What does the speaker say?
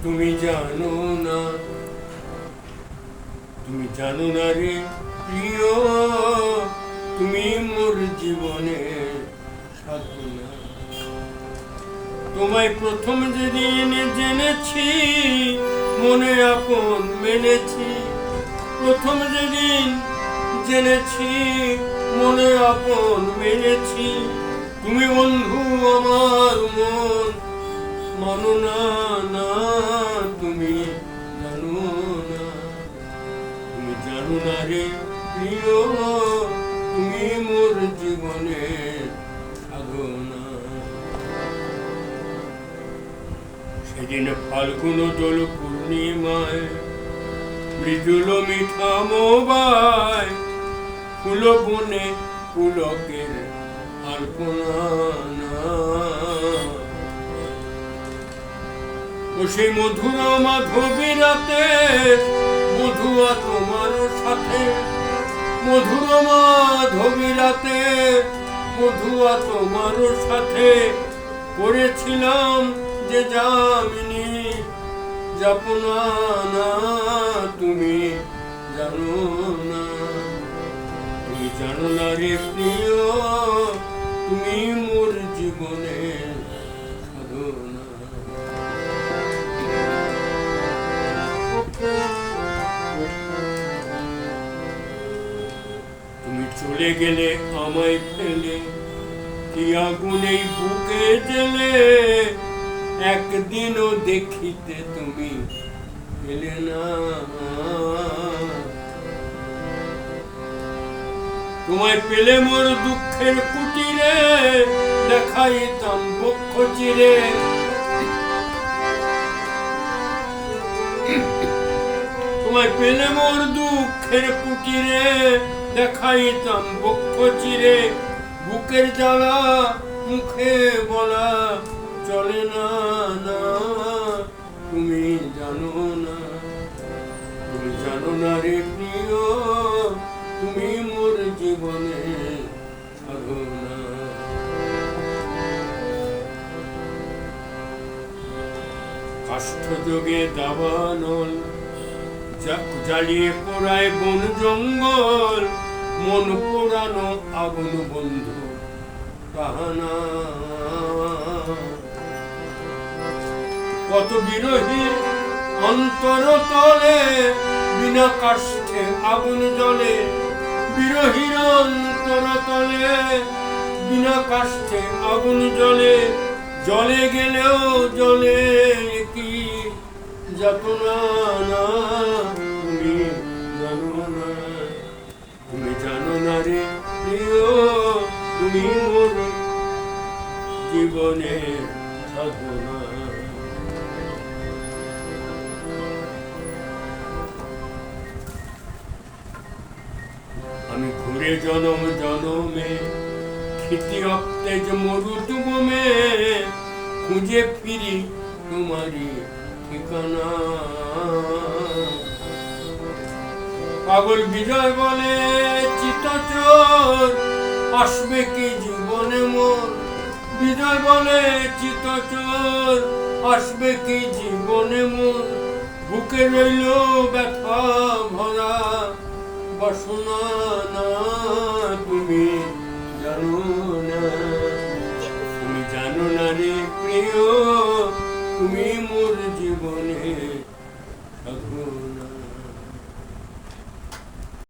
তুমি জানো না, তুমি জানো না রে প্রিয়, তুমি মোর জীবনের সাধনা। তোমায় প্রথম যেদিন জেনেছি, মনে আপন মেনেছি। প্রথম যেদিন জেনেছি, মনে আপন মেনেছি। তুমি বন্ধু আমার মন মানো না, না তুমি জানো না, তুমি জানো না রে প্রিয়, তুমি মোর জীবনের সাধনা। সেদিন ফাল্গুন দোল পূর্ণিমায় মৃদুল মিঠা মোবায় ফুল বনে পুলকের আলপনা। ও সেই মধুর মাধবী রাতে মধুয়া তোমার সাথে, মধুর মাধবী রাতে মধুয়া তোমার সাথে করেছিলাম যে যামিনী যাপনা। না তুমি জানো না, তুমি জানো না রে প্রিয়, তুমি মোর জীবনের সাধনা। তুমি চলে গেলে আমায় ফেলে, কি আগুনে বুকে জ্বেলে, একদিনও দেখিতে তুমি এলে না। তোমায় পেলে মোর দুঃখের কুটিরে, দেখাইতাম বক্ষ চিরে। তোমায় পেলে মোর দুঃখের কুটিরে, দেখাইতাম বক্ষ চিরে। বুকের জ্বালা মুখে বলা চলে না, না তুমি জানো না, তুমি জানো না রে প্রিয়, তুমি মোর জীবনের সাধনা। কাষ্ঠযোগে দাবানল জ্বালিয়ে পোড়ায় বন জঙ্গল, মন পোড়ানো আগুন বন্ধু কাহানা। কত বিরহীর অন্তর তলে বিনা কাষ্ঠে আগুন জ্বলে, বিরহীর অন্তর তলে বিনা কাষ্ঠে আগুন জ্বলে। জলে গেলেও জলে কি যাতনা। না তুমি জানো না, তুমি জানো না রে প্রিয়, তুমি মোর জীবনের সাধনা। আমি ঘুরে জনম জনমে ক্ষিতি অক্তেজ মরুতুমে, খুঁজে ফিরি তোমারই ঠিকানা। পাগল বিজয় বলে চিতচোর, আসবে কি জীবনে মোর। বিজয় বলে চিতচোর, আসবে কি জীবনে মোর। বুকে রইল ব্যথা ভরা বাসনা। না তুমি জানো না, তুমি জানো না রে প্রিয়, তুমি মোর জীবনের সাধনা।